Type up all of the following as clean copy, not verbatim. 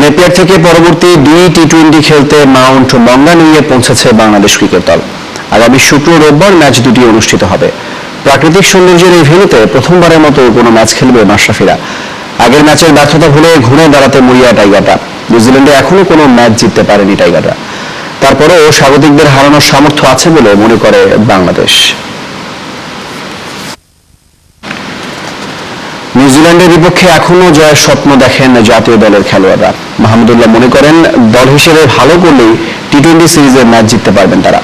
Napier থেকে পরবর্তী 2 টি-20 খেলতে মাউন্ট মঙ্গানুইয়ে পৌঁছেছে বাংলাদেশ ক্রিকেট দল। আগামী শুক্র রোববার ম্যাচ দুটি অনুষ্ঠিত হবে। প্রাকৃতিক সৌন্দর্যের এই ভেন্যুতে প্রথমবারের মতো কোনো ম্যাচ খেলবে মাশরাফিরা। আগের ম্যাচের ব্যর্থতা ভুলে ঘুরে দাঁড়াতে মরিয়া টাইগাররা। নিউজিল্যান্ডে এখনো কোনো ম্যাচ জিততে পারেনি টাইগাররা। তারপরেও স্বাগতিকদের হারানোর সামর্থ্য আছে বলে মনে করে বাংলাদেশ। নিউজিল্যান্ডের বিপক্ষে এখনো জয়ের স্বপ্ন দেখেন জাতীয় দলের খেলোয়াড়রা। মাহমুদুল্লাহ মনে করেন, দল হিসেবে ভালো করলেই টি-20 সিরিজের ম্যাচ জিততে পারবেন তারা।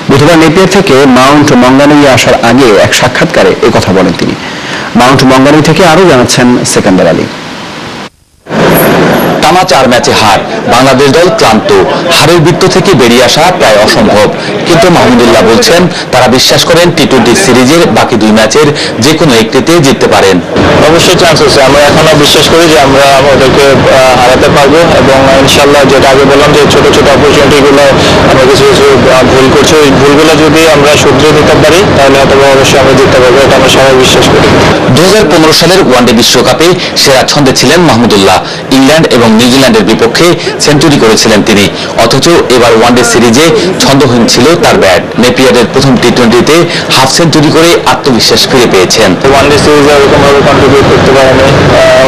বুধবার নেপিয়ার থেকে মাউন্ট মঙ্গানুইয়ে আসার আগে এক সাক্ষাৎকারে একথা বলেন তিনি। মাউন্ট মঙ্গানুই থেকে আরো জানাচ্ছেন সেকান্দার আলী। টানা 4 ম্যাচে হার, বাংলাদেশ দল ক্লান্ত, হারের বৃত্ত থেকে বেরিয়ে আসা প্রায় অসম্ভব। কিন্তু মাহমুদুল্লাহ বলছেন, তারা বিশ্বাস করেন টি-20 সিরিজের বাকি 2 ম্যাচের যে কোনো একটিতে জিততে পারেন। অবশ্যই চান্স আছে, আমরা এখনো বিশ্বাস করি যে আমরা ওদেরকে হারাতে পারবো এবং ইনশাল্লাহ যেটা আগে বললাম যে ছোট ছোট অপরচুনিটিগুলো আমরা কিছু কিছু ভুল করছি, ওই ভুলগুলো যদি আমরা শুধরে নিতে পারি তাহলে হয়তো অবশ্যই আমরা জিততে পারবো, এটা আমরা সবাই বিশ্বাস করি। 2015 সালের ওয়ানডে বিশ্বকাপে সেরা ছন্দে ছিলেন মাহমুদুল্লাহ। ইংল্যান্ড এবং নিউজিল্যান্ডের বিপক্ষে সেঞ্চুরি করেছিলেন তিনি। অথচ এবার ওয়ানডে সিরিজে ছন্দহীন ছিল তার ব্যাট। নেপিয়ারের প্রথম টি-20তে হাফ সেঞ্চুরি করে আত্মবিশ্বাস ফিরে পেয়েছেন। ওয়ানডে সিরিজে ওরকমভাবে কন্ট্রিবিউট করতে পারেনি,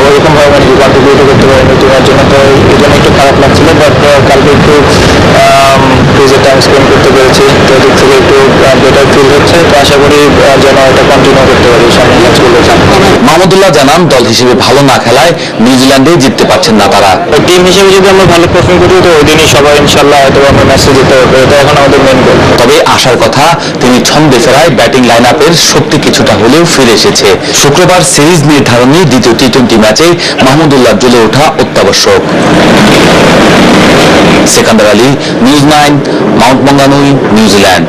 ওরকমভাবে কন্ট্রিবিউট করতে পারেনি টিমের জন্য, তো এই জন্য একটু খারাপ লাগছিল। বাট কালকে একটু ক্রিজে টাইম স্পেন্ড করতে পেরেছি, তো দিক থেকে একটু বেটার ফিল হচ্ছে। তো আশা করি যেন এটা কন্টিনিউ করতে পারি সামনে ম্যাচগুলো। মাহমুদুল্লাহ জানান, দল হিসেবে ভালো না খেলায় নিউজিল্যান্ডে জিততে পারছেন না তারা। টিম হিসেবে যদি আমরা ভালো পারফর্ম করি তো ওই দিনই সবাই ইনশাল্লাহ হয়তো আমরা ম্যাচে জিততে পারবো, এটা এখন আমাদের মেন গোল। তবে আশার কথা, তিনি ছন্দে ফেরায় ব্যাটিং লাইন আপের শক্তি কিছুটা হলেও ফিরে এসেছে। শুক্রবার সিরিজ নির্ধারণী দ্বিতীয় টি-20 ম্যাচে মাহমুদুল্লাহ জ্বলে ওঠা অত্যাবশ্যক। Sekandar Ali, news 9, Mount Maunganui, New Zealand.